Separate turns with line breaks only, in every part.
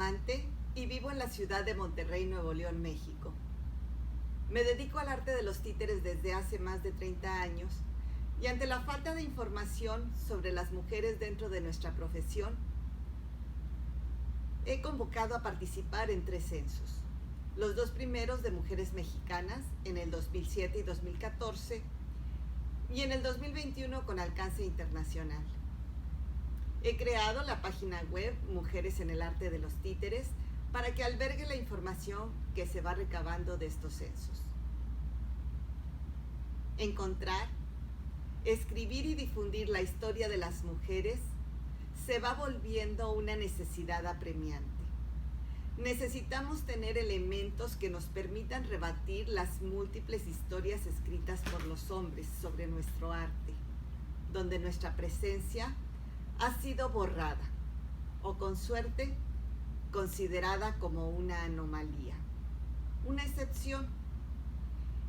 Bustamante y vivo en la ciudad de Monterrey, Nuevo León, México. Me dedico al arte de los títeres desde hace más de 30 años y ante la falta de información sobre las mujeres dentro de nuestra profesión, he convocado a participar en 3 censos. Los 2 primeros de mujeres mexicanas en el 2007 y 2014 y en el 2021 con alcance internacional. He creado la página web Mujeres en el Arte de los Títeres para que albergue la información que se va recabando de estos censos. Encontrar, escribir y difundir la historia de las mujeres se va volviendo una necesidad apremiante. Necesitamos tener elementos que nos permitan rebatir las múltiples historias escritas por los hombres sobre nuestro arte, donde nuestra presencia ha sido borrada o, con suerte, considerada como una anomalía, una excepción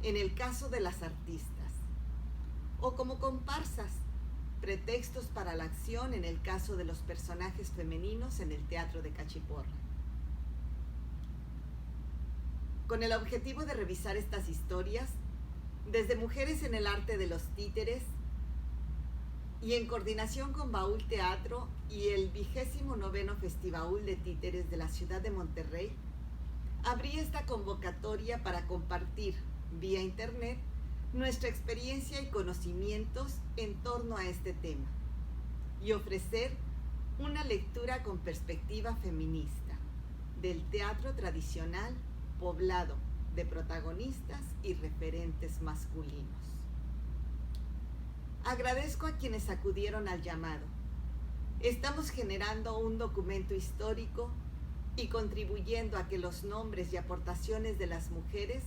en el caso de las artistas, o como comparsas, pretextos para la acción en el caso de los personajes femeninos en el teatro de Cachiporra. Con el objetivo de revisar estas historias, desde Mujeres en el Arte de los Títeres y en coordinación con Baúl Teatro y el 29º Festibaúl de Títeres de la ciudad de Monterrey, abrí esta convocatoria para compartir vía internet nuestra experiencia y conocimientos en torno a este tema y ofrecer una lectura con perspectiva feminista del teatro tradicional poblado de protagonistas y referentes masculinos. Agradezco a quienes acudieron al llamado. Estamos generando un documento histórico y contribuyendo a que los nombres y aportaciones de las mujeres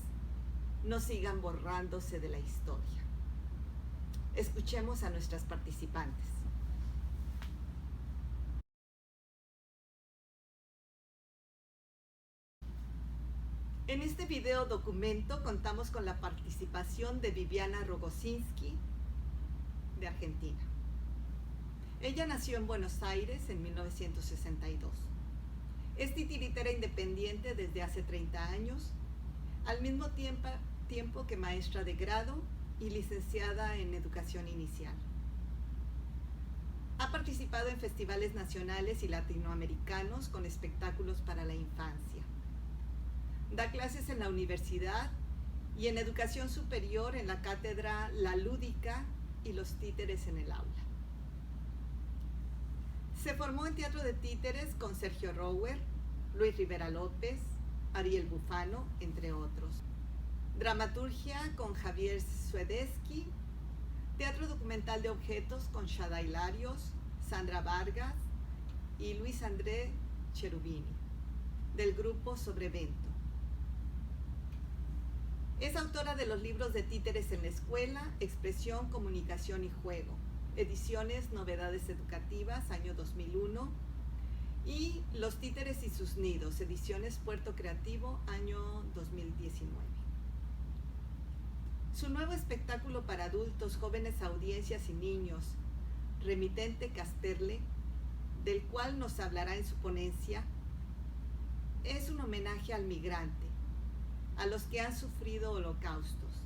no sigan borrándose de la historia. Escuchemos a nuestras participantes. En este video documento contamos con la participación de Viviana Rogosinski, de Argentina. Ella nació en Buenos Aires en 1962. Es titiritera independiente desde hace 30 años, al mismo tiempo que maestra de grado y licenciada en educación inicial. Ha participado en festivales nacionales y latinoamericanos con espectáculos para la infancia. Da clases en la universidad y en educación superior en la cátedra La Lúdica y los títeres en el aula. Se formó en teatro de títeres con Sergio Rower, Luis Rivera López, Ariel Bufano, entre otros. Dramaturgia con Javier Suedesky, teatro documental de objetos con Shada Hilarios, Sandra Vargas y Luis André Cherubini, del grupo Sobrevento. Es autora de los libros de Títeres en la Escuela, Expresión, Comunicación y Juego, ediciones Novedades Educativas, año 2001, y Los Títeres y sus Nidos, ediciones Puerto Creativo, año 2019. Su nuevo espectáculo para adultos, jóvenes audiencias y niños, Remitente Casterle, del cual nos hablará en su ponencia, es un homenaje al migrante, a los que han sufrido holocaustos,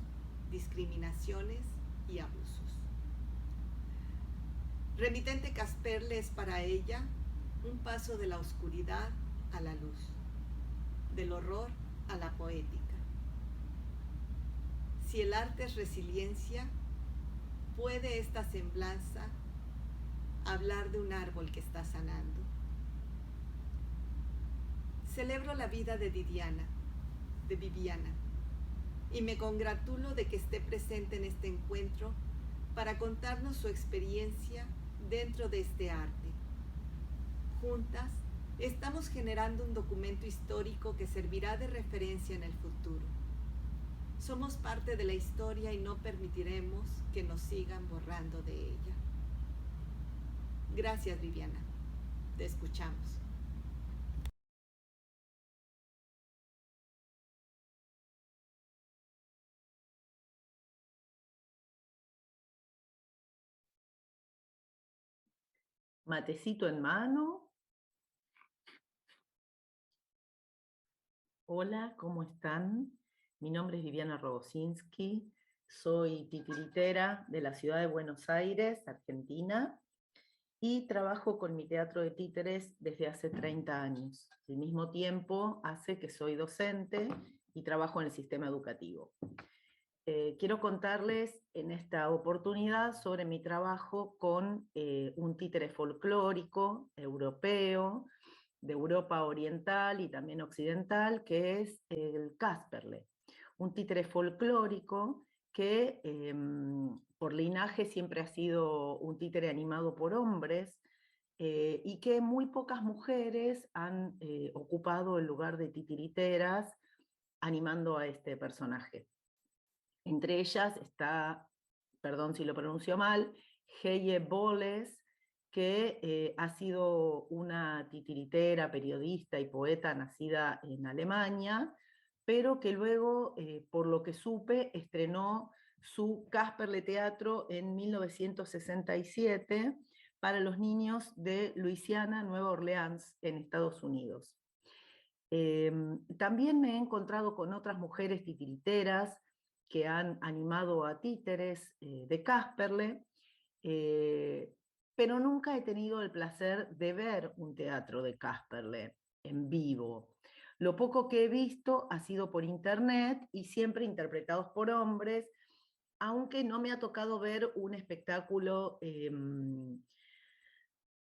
discriminaciones y abusos. Remitente Casperle es para ella un paso de la oscuridad a la luz, del horror a la poética. Si el arte es resiliencia, puede esta semblanza hablar de un árbol que está sanando. Celebro la vida de Viviana, y me congratulo de que esté presente en este encuentro para contarnos su experiencia dentro de este arte. Juntas, estamos generando un documento histórico que servirá de referencia en el futuro. Somos parte de la historia y no permitiremos que nos sigan borrando de ella. Gracias, Viviana. Te escuchamos.
Matecito en mano. Hola, ¿cómo están? Mi nombre es Viviana Rogosinski, soy titiritera de la ciudad de Buenos Aires, Argentina, y trabajo con mi teatro de títeres desde hace 30 años. Al mismo tiempo hace que soy docente y trabajo en el sistema educativo. Quiero contarles en esta oportunidad sobre mi trabajo con un títere folclórico europeo, de Europa oriental y también occidental, que es el Casperle, un títere folclórico que por linaje siempre ha sido un títere animado por hombres, y que muy pocas mujeres han ocupado el lugar de titiriteras animando a este personaje. Entre ellas está, perdón si lo pronuncio mal, Heye Boles, que ha sido una titiritera, periodista y poeta nacida en Alemania, pero que luego, por lo que supe, estrenó su Casperle Teatro en 1967 para los niños de Luisiana, Nueva Orleans, en Estados Unidos. También me he encontrado con otras mujeres titiriteras que han animado a títeres de Casperle, eh, pero nunca he tenido el placer de ver un teatro de Casperle en vivo. Lo poco que he visto ha sido por internet y siempre interpretados por hombres, aunque no me ha tocado ver un espectáculo,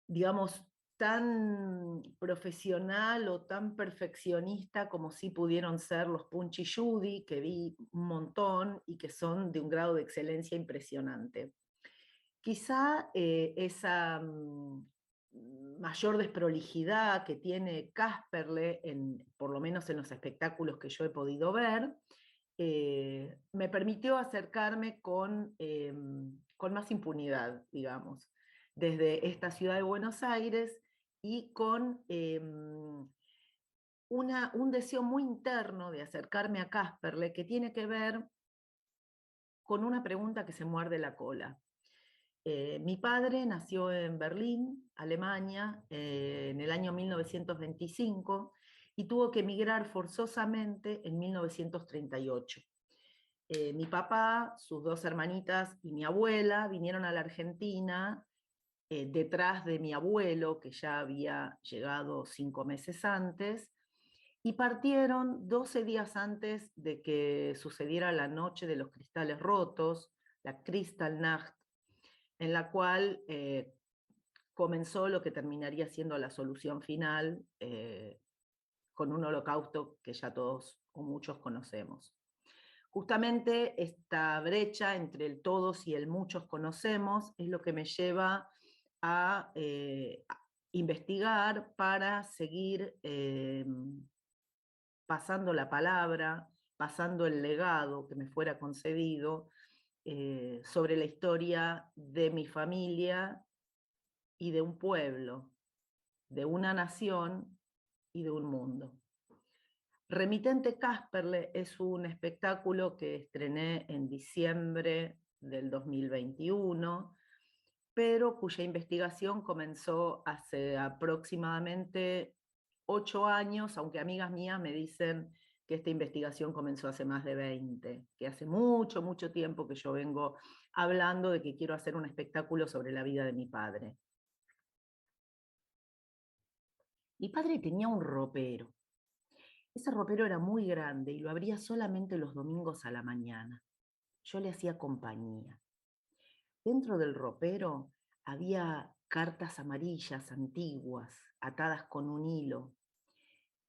digamos, tan profesional o tan perfeccionista como sí pudieron ser los Punch y Judy, que vi un montón y que son de un grado de excelencia impresionante. Quizá esa mayor desprolijidad que tiene Casperle, por lo menos en los espectáculos que yo he podido ver, me permitió acercarme con más impunidad, digamos, desde esta ciudad de Buenos Aires y con un deseo muy interno de acercarme a Casperle que tiene que ver con una pregunta que se muerde la cola. Mi padre nació en Berlín, Alemania, en el año 1925 y tuvo que emigrar forzosamente en 1938. Mi papá, sus dos hermanitas y mi abuela vinieron a la Argentina detrás de mi abuelo, que ya había llegado 5 meses antes, y partieron 12 días antes de que sucediera la noche de los cristales rotos, la Kristallnacht, en la cual comenzó lo que terminaría siendo la solución final, con un holocausto que ya todos o muchos conocemos. Justamente esta brecha entre el todos y el muchos conocemos es lo que me lleva a investigar para seguir pasando la palabra, pasando el legado que me fuera concedido sobre la historia de mi familia y de un pueblo, de una nación y de un mundo. Remitente Casperle es un espectáculo que estrené en diciembre del 2021, pero cuya investigación comenzó hace aproximadamente 8 años, aunque amigas mías me dicen que esta investigación comenzó hace más de 20, que hace mucho, mucho tiempo que yo vengo hablando de que quiero hacer un espectáculo sobre la vida de mi padre. Mi padre tenía un ropero. Ese ropero era muy grande y lo abría solamente los domingos a la mañana. Yo le hacía compañía. Dentro del ropero había cartas amarillas antiguas, atadas con un hilo.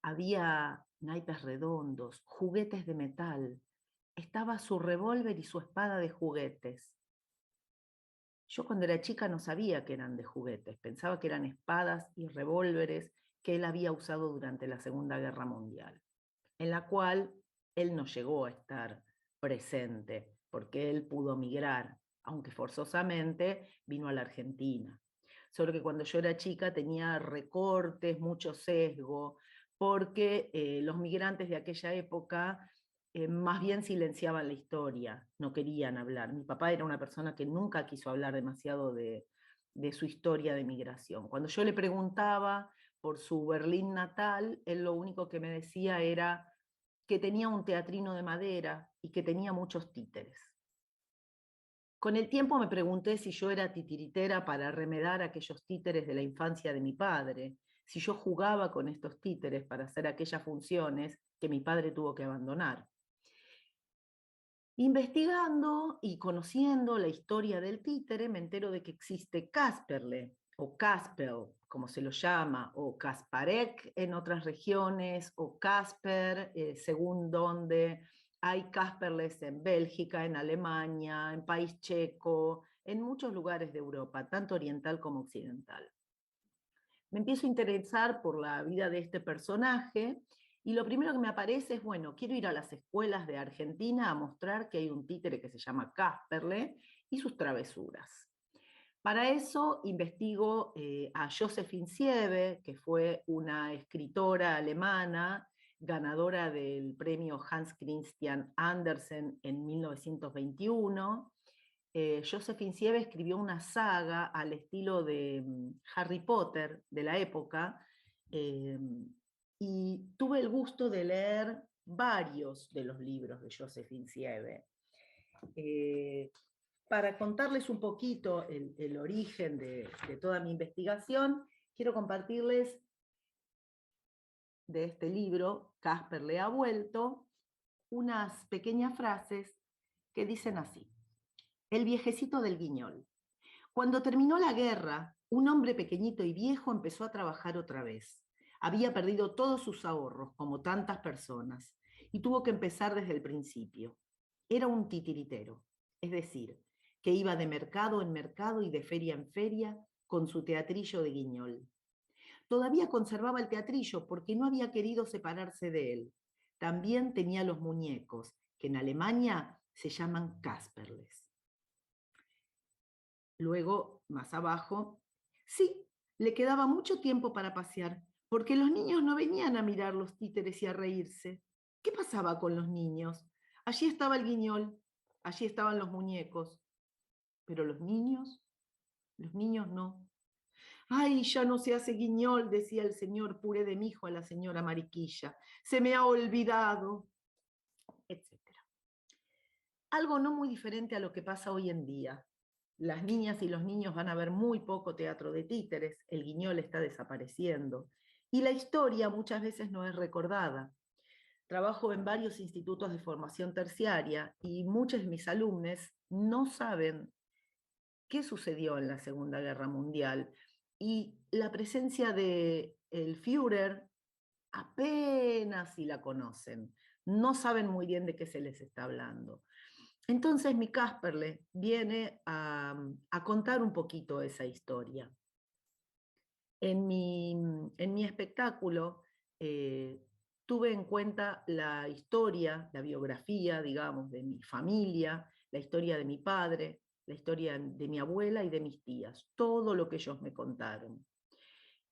Había naipes redondos, juguetes de metal. Estaba su revólver y su espada de juguetes. Yo cuando era chica no sabía que eran de juguetes, pensaba que eran espadas y revólveres que él había usado durante la Segunda Guerra Mundial, en la cual él no llegó a estar presente, porque él pudo migrar, aunque forzosamente vino a la Argentina. Solo que cuando yo era chica tenía recortes, mucho sesgo, porque los migrantes de aquella época más bien silenciaban la historia, no querían hablar. Mi papá era una persona que nunca quiso hablar demasiado de su historia de migración. Cuando yo le preguntaba por su Berlín natal, él lo único que me decía era: que tenía un teatrino de madera y que tenía muchos títeres. Con el tiempo me pregunté si yo era titiritera para remedar aquellos títeres de la infancia de mi padre, si yo jugaba con estos títeres para hacer aquellas funciones que mi padre tuvo que abandonar. Investigando y conociendo la historia del títere, me entero de que existe Casperle, o Caspel, como se lo llama, o Kasparek en otras regiones, o Casper, según donde. Hay Casperles en Bélgica, en Alemania, en País Checo, en muchos lugares de Europa, tanto oriental como occidental. Me empiezo a interesar por la vida de este personaje y lo primero que me aparece es, bueno, quiero ir a las escuelas de Argentina a mostrar que hay un títere que se llama Casperle y sus travesuras. Para eso investigo a Josephine Siebe, que fue una escritora alemana, ganadora del premio Hans Christian Andersen en 1921. Josephine Siebe escribió una saga al estilo de Harry Potter de la época, y tuve el gusto de leer varios de los libros de Josephine Siebe. Para contarles un poquito el origen de toda mi investigación, quiero compartirles de este libro, Casperle ha vuelto, unas pequeñas frases que dicen así. El viejecito del Guiñol. Cuando terminó la guerra, un hombre pequeñito y viejo empezó a trabajar otra vez. Había perdido todos sus ahorros, como tantas personas, y tuvo que empezar desde el principio. Era un titiritero, es decir, que iba de mercado en mercado y de feria en feria con su teatrillo de Guiñol. Todavía conservaba el teatrillo porque no había querido separarse de él. También tenía los muñecos, que en Alemania se llaman Kasperles. Luego, más abajo, sí, le quedaba mucho tiempo para pasear, porque los niños no venían a mirar los títeres y a reírse. ¿Qué pasaba con los niños? Allí estaba el Guiñol, allí estaban los muñecos, pero los niños no. Ay, ya no se hace Guiñol, decía el señor Puré de Mijo a la señora Mariquilla, se me ha olvidado, etc. Algo no muy diferente a lo que pasa hoy en día. Las niñas y los niños van a ver muy poco teatro de títeres, el Guiñol está desapareciendo, y la historia muchas veces no es recordada. Trabajo en varios institutos de formación terciaria y muchos de mis alumnos no saben qué sucedió en la Segunda Guerra Mundial, y la presencia del Führer apenas si la conocen, no saben muy bien de qué se les está hablando. Entonces mi Casperle viene a contar un poquito esa historia. En mi espectáculo tuve en cuenta la historia, la biografía, digamos, de mi familia, la historia de mi padre, la historia de mi abuela y de mis tías, todo lo que ellos me contaron.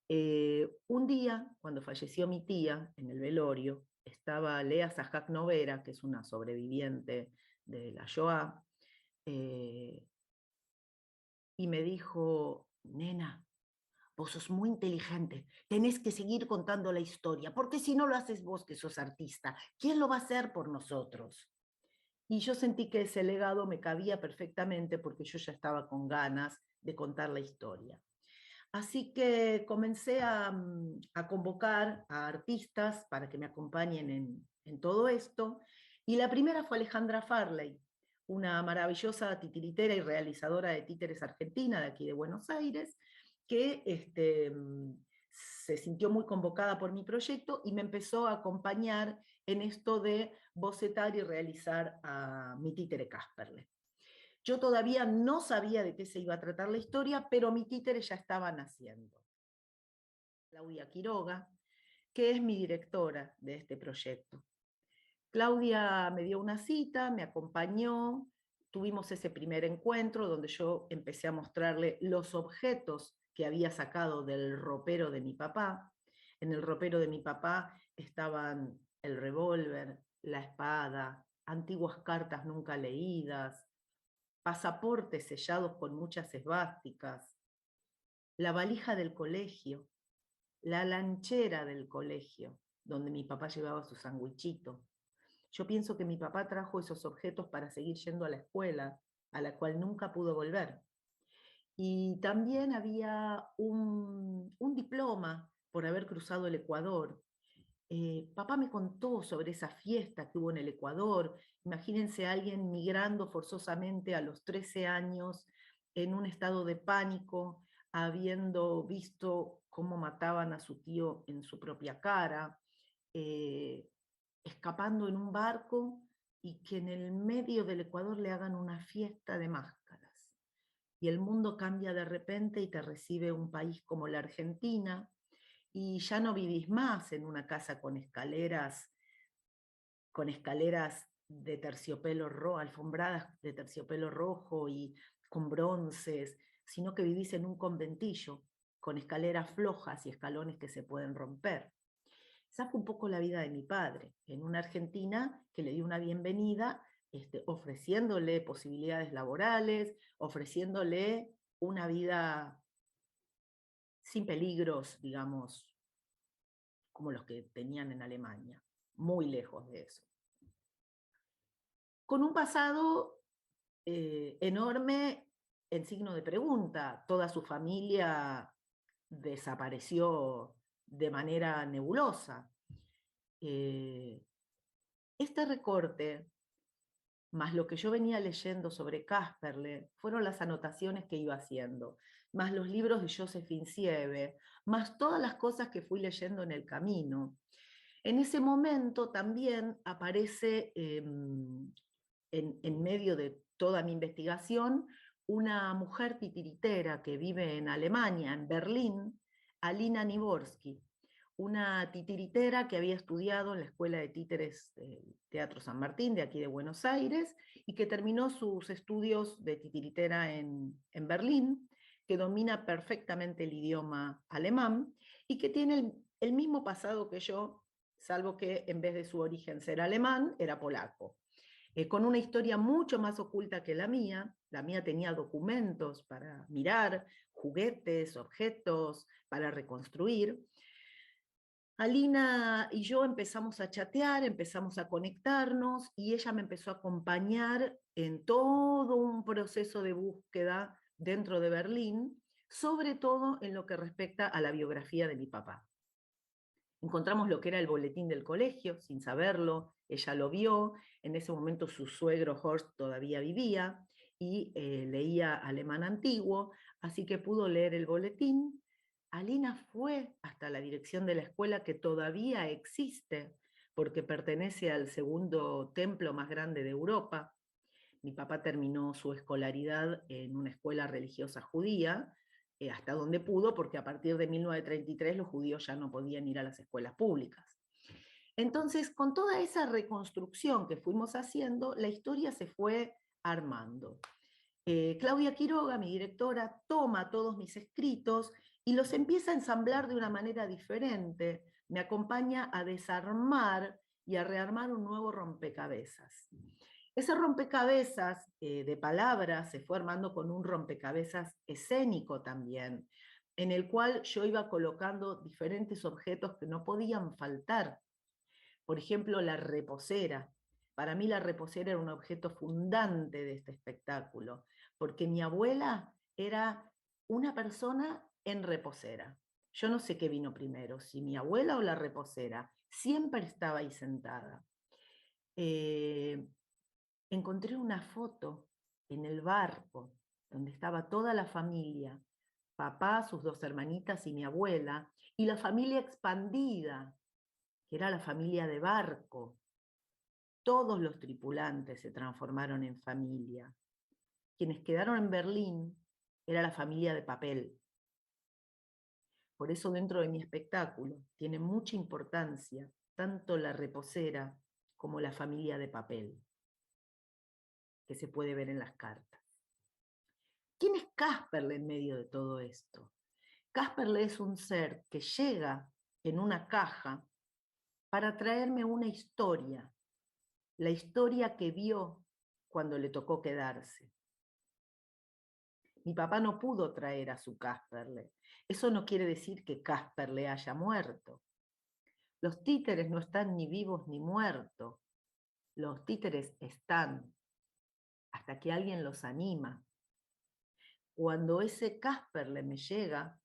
Un día, cuando falleció mi tía, en el velorio, estaba Lea Sajak Novera, que es una sobreviviente de la Shoah, y me dijo, nena, vos sos muy inteligente, tenés que seguir contando la historia, porque si no lo haces vos que sos artista, ¿quién lo va a hacer por nosotros? Y yo sentí que ese legado me cabía perfectamente porque yo ya estaba con ganas de contar la historia. Así que comencé a convocar a artistas para que me acompañen en todo esto. Y la primera fue Alejandra Farley, una maravillosa titiritera y realizadora de títeres argentina, de aquí de Buenos Aires, que se sintió muy convocada por mi proyecto y me empezó a acompañar en esto de bocetar y realizar a mi títere Casperle. Yo todavía no sabía de qué se iba a tratar la historia, pero mi títeres ya estaban haciendo. Claudia Quiroga, que es mi directora de este proyecto. Claudia me dio una cita, me acompañó, tuvimos ese primer encuentro donde yo empecé a mostrarle los objetos que había sacado del ropero de mi papá. En el ropero de mi papá estaban el revólver, la espada, antiguas cartas nunca leídas, pasaportes sellados con muchas esvásticas, la valija del colegio, la lanchera del colegio, donde mi papá llevaba su sandwichito, Yo pienso que mi papá trajo esos objetos para seguir yendo a la escuela, a la cual nunca pudo volver. Y también había un diploma por haber cruzado el Ecuador. Papá me contó sobre esa fiesta que hubo en el Ecuador. Imagínense a alguien migrando forzosamente a los 13 años en un estado de pánico, habiendo visto cómo mataban a su tío en su propia cara, eh, escapando en un barco y que en el medio del Ecuador le hagan una fiesta de máscaras. Y el mundo cambia de repente y te recibe un país como la Argentina, y ya no vivís más en una casa con escaleras de terciopelo rojo, alfombradas de terciopelo rojo y con bronces, sino que vivís en un conventillo, con escaleras flojas y escalones que se pueden romper. Esa fue un poco la vida de mi padre, en una Argentina que le dio una bienvenida, ofreciéndole posibilidades laborales, ofreciéndole una vida sin peligros, digamos, como los que tenían en Alemania, muy lejos de eso. Con un pasado enorme en signo de pregunta. Toda su familia desapareció de manera nebulosa. Este recorte, más lo que yo venía leyendo sobre Casperle, fueron las anotaciones que iba haciendo, más los libros de Josephine Siebe, más todas las cosas que fui leyendo en el camino. En ese momento también aparece en medio de toda mi investigación una mujer titiritera que vive en Alemania, en Berlín, Alina Niborsky, una titiritera que había estudiado en la Escuela de Títeres del Teatro San Martín de aquí de Buenos Aires y que terminó sus estudios de titiritera en Berlín, que domina perfectamente el idioma alemán y que tiene el mismo pasado que yo, salvo que en vez de su origen ser alemán, era polaco. Con una historia mucho más oculta que la mía tenía documentos para mirar, juguetes, objetos, para reconstruir. Alina y yo empezamos a chatear, empezamos a conectarnos y ella me empezó a acompañar en todo un proceso de búsqueda dentro de Berlín, sobre todo en lo que respecta a la biografía de mi papá. Encontramos lo que era el boletín del colegio, sin saberlo, ella lo vio, en ese momento su suegro Horst todavía vivía y leía alemán antiguo, así que pudo leer el boletín. Alina fue hasta la dirección de la escuela que todavía existe, porque pertenece al segundo templo más grande de Europa. Mi papá terminó su escolaridad en una escuela religiosa judía, hasta donde pudo, porque a partir de 1933 los judíos ya no podían ir a las escuelas públicas. Entonces, con toda esa reconstrucción que fuimos haciendo, la historia se fue armando. Claudia Quiroga, mi directora, toma todos mis escritos y los empieza a ensamblar de una manera diferente. Me acompaña a desarmar y a rearmar un nuevo rompecabezas. Ese rompecabezas de palabras se fue armando con un rompecabezas escénico también, en el cual yo iba colocando diferentes objetos que no podían faltar. Por ejemplo, la reposera. Para mí la reposera era un objeto fundante de este espectáculo, porque mi abuela era una persona en reposera. Yo no sé qué vino primero, si mi abuela o la reposera. Siempre estaba ahí sentada. Encontré una foto en el barco donde estaba toda la familia, papá, sus dos hermanitas y mi abuela, y la familia expandida, que era la familia de barco. Todos los tripulantes se transformaron en familia. Quienes quedaron en Berlín era la familia de papel. Por eso dentro de mi espectáculo tiene mucha importancia tanto la reposera como la familia de papel, que se puede ver en las cartas. ¿Quién es Casperle en medio de todo esto? Casperle es un ser que llega en una caja para traerme una historia, la historia que vio cuando le tocó quedarse. Mi papá no pudo traer a su Casperle. Eso no quiere decir que Casperle haya muerto. Los títeres no están ni vivos ni muertos. los títeres están hasta que alguien los anima. Cuando ese Casperle me llega,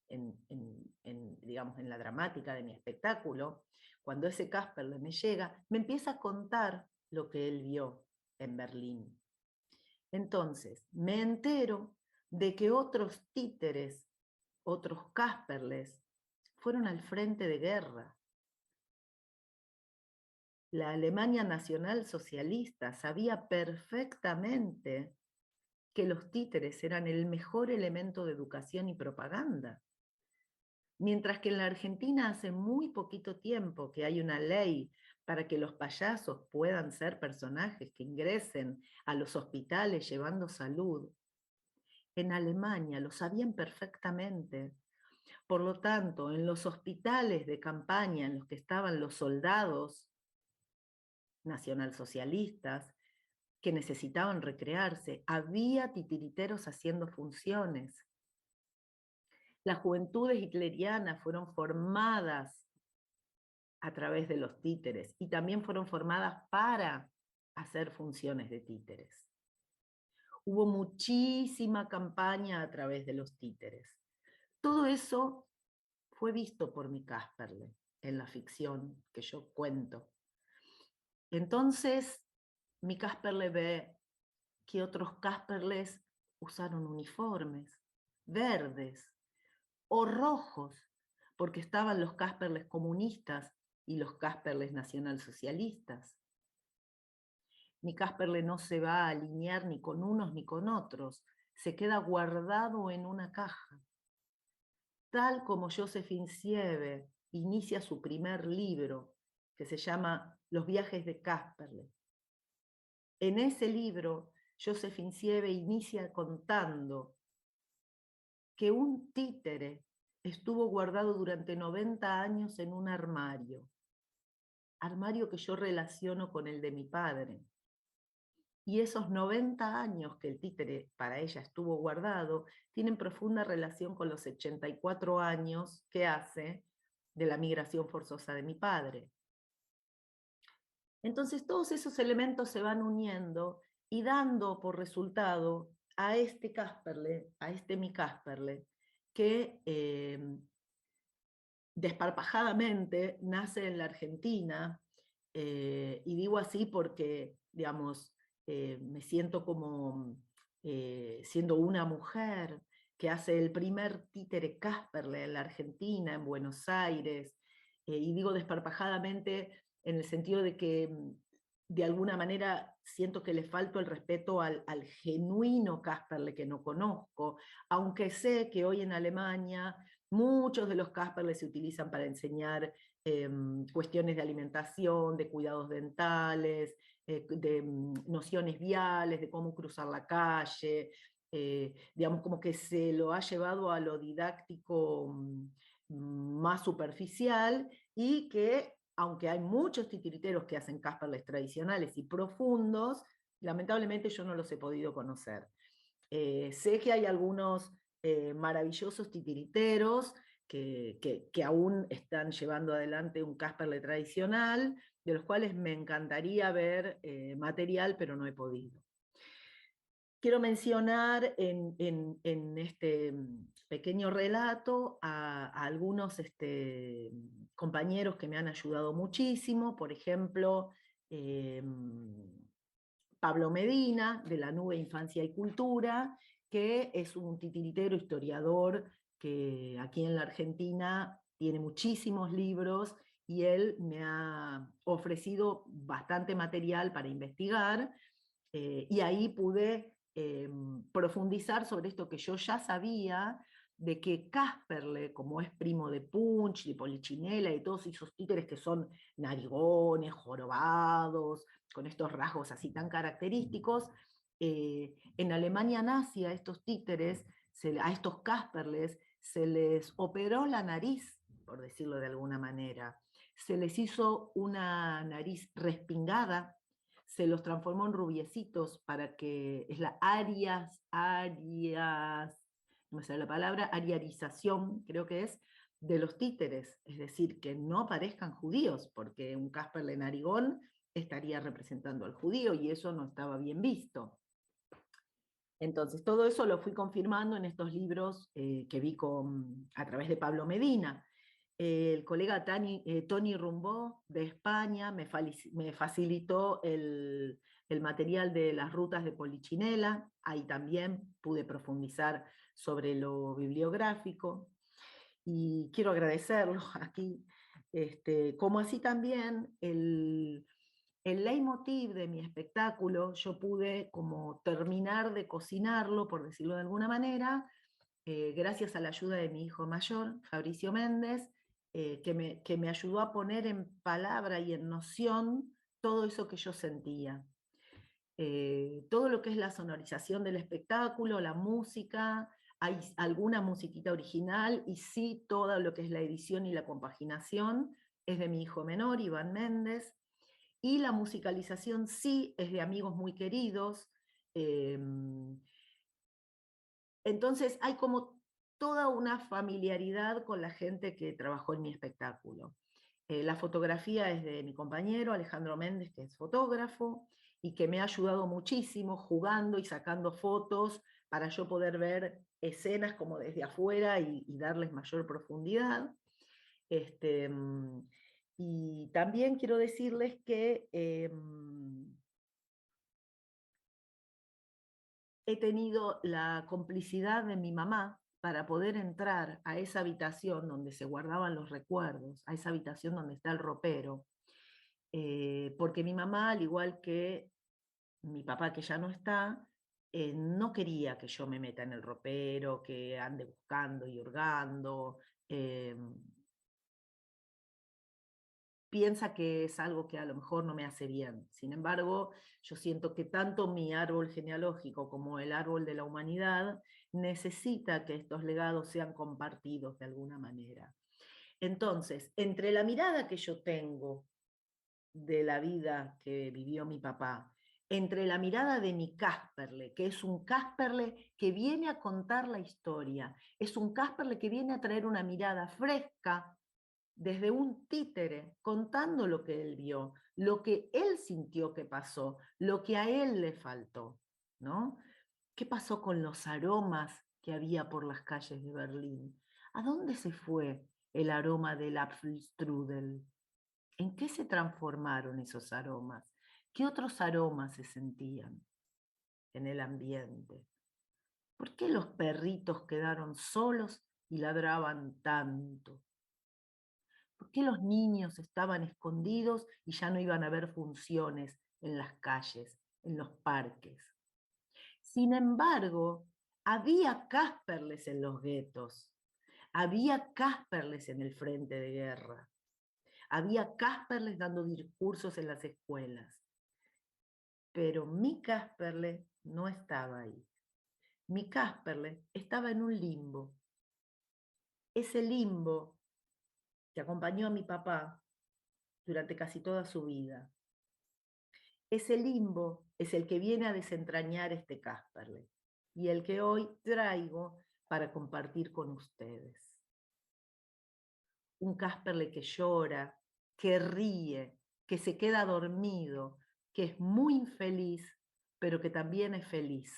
digamos, en la dramática de mi espectáculo, cuando ese Casperle me llega, me empieza a contar lo que él vio en Berlín. Entonces, me entero de que otros títeres, otros Casperles, fueron al frente de guerra. La Alemania nacional socialista sabía perfectamente que los títeres eran el mejor elemento de educación y propaganda. Mientras que en la Argentina hace muy poquito tiempo que hay una ley para que los payasos puedan ser personajes que ingresen a los hospitales llevando salud, en Alemania lo sabían perfectamente. Por lo tanto, en los hospitales de campaña en los que estaban los soldados nacionalsocialistas que necesitaban recrearse, había titiriteros haciendo funciones. Las juventudes hitlerianas fueron formadas a través de los títeres y también fueron formadas para hacer funciones de títeres. Hubo muchísima campaña a través de los títeres. Todo eso fue visto por mi Casperle en la ficción que yo cuento. Entonces, mi Casperle ve que otros Casperles usaron uniformes verdes o rojos, porque estaban los Casperles comunistas y los Casperles nacionalsocialistas. Mi Casperle no se va a alinear ni con unos ni con otros, se queda guardado en una caja. Tal como Josephine Sieve inicia su primer libro, que se llama Los viajes de Casperle. En ese libro, Josephine Sieve inicia contando que un títere estuvo guardado durante 90 años en un armario que yo relaciono con el de mi padre. Y esos 90 años que el títere para ella estuvo guardado tienen profunda relación con los 84 años que hace de la migración forzosa de mi padre. Entonces todos esos elementos se van uniendo y dando por resultado a este Casperle, a este mi Casperle, que desparpajadamente nace en la Argentina, y digo así porque, digamos, me siento como siendo una mujer que hace el primer títere Casperle en la Argentina, en Buenos Aires, y digo desparpajadamente en el sentido de que de alguna manera siento que le falto el respeto al genuino Casperle que no conozco, aunque sé que hoy en Alemania muchos de los Casperle se utilizan para enseñar cuestiones de alimentación, de cuidados dentales, de nociones viales, de cómo cruzar la calle, digamos como que se lo ha llevado a lo didáctico más superficial y que aunque hay muchos titiriteros que hacen Casperles tradicionales y profundos, lamentablemente yo no los he podido conocer. Sé que hay algunos maravillosos titiriteros que aún están llevando adelante un Casperle tradicional, de los cuales me encantaría ver material, pero no he podido. Quiero mencionar en este pequeño relato a algunos compañeros que me han ayudado muchísimo, por ejemplo, Pablo Medina, de la Nube Infancia y Cultura, que es un titiritero historiador que aquí en la Argentina tiene muchísimos libros y él me ha ofrecido bastante material para investigar, y ahí pude profundizar sobre esto que yo ya sabía, de que Casperle, como es primo de Punch, de Polichinela y todos esos títeres que son narigones, jorobados, con estos rasgos así tan característicos, en Alemania nazi a estos títeres, a estos Casperles, se les operó la nariz, por decirlo de alguna manera. Se les hizo una nariz respingada, se los transformó en rubiecitos para que es la no me sale la palabra, ariarización, creo que es, de los títeres, es decir, que no parezcan judíos, porque un Casperle narigón estaría representando al judío y eso no estaba bien visto. Entonces, todo eso lo fui confirmando en estos libros que vi a través de Pablo Medina. El colega Tony Rumbó de España me facilitó el material de las rutas de Polichinela, ahí también pude profundizar sobre lo bibliográfico y quiero agradecerlo aquí, como así también el leitmotiv de mi espectáculo, yo pude como terminar de cocinarlo, por decirlo de alguna manera, gracias a la ayuda de mi hijo mayor, Fabricio Méndez, que me ayudó a poner en palabra y en noción todo eso que yo sentía. Todo lo que es la sonorización del espectáculo, la música, hay alguna musiquita original y sí todo lo que es la edición y la compaginación es de mi hijo menor, Iván Méndez, y la musicalización sí es de amigos muy queridos. Entonces hay como toda una familiaridad con la gente que trabajó en mi espectáculo. La fotografía es de mi compañero Alejandro Méndez, que es fotógrafo, y que me ha ayudado muchísimo jugando y sacando fotos para yo poder ver escenas como desde afuera y darles mayor profundidad. Y también quiero decirles que he tenido la complicidad de mi mamá para poder entrar a esa habitación donde se guardaban los recuerdos, a esa habitación donde está el ropero, porque mi mamá, al igual que mi papá que ya no está, no quería que yo me meta en el ropero, que ande buscando y hurgando. eh, Piensa que es algo que a lo mejor no me hace bien. Sin embargo, yo siento que tanto mi árbol genealógico como el árbol de la humanidad necesita que estos legados sean compartidos de alguna manera. Entonces, entre la mirada que yo tengo de la vida que vivió mi papá, entre la mirada de mi Casperle, que es un Casperle que viene a contar la historia, es un Casperle que viene a traer una mirada fresca, desde un títere, contando lo que él vio, lo que él sintió que pasó, lo que a él le faltó, ¿no? ¿Qué pasó con los aromas que había por las calles de Berlín? ¿A dónde se fue el aroma del Apfelstrudel? ¿En qué se transformaron esos aromas? ¿Qué otros aromas se sentían en el ambiente? ¿Por qué los perritos quedaron solos y ladraban tanto? ¿Por qué los niños estaban escondidos y ya no iban a haber funciones en las calles, en los parques? Sin embargo, había Casperles en los guetos, había Casperles en el frente de guerra, había Casperles dando discursos en las escuelas. Pero mi Casperle no estaba ahí. Mi Casperle estaba en un limbo. Ese limbo que acompañó a mi papá durante casi toda su vida. Ese limbo es el que viene a desentrañar este Casperle y el que hoy traigo para compartir con ustedes. Un Casperle que llora, que ríe, que se queda dormido, que es muy infeliz, pero que también es feliz,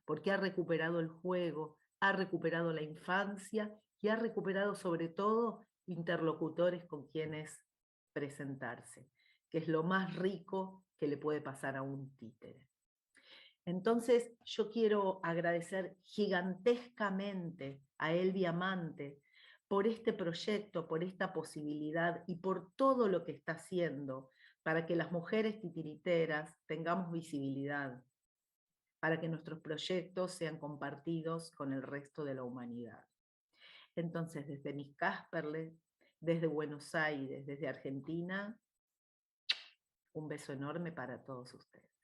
porque ha recuperado el juego, ha recuperado la infancia y ha recuperado sobre todo interlocutores con quienes presentarse, que es lo más rico que le puede pasar a un títere. Entonces, yo quiero agradecer gigantescamente a Elvia Amante por este proyecto, por esta posibilidad y por todo lo que está haciendo para que las mujeres titiriteras tengamos visibilidad, para que nuestros proyectos sean compartidos con el resto de la humanidad. Entonces, desde mis Casperle, desde Buenos Aires, desde Argentina, un beso enorme para todos ustedes.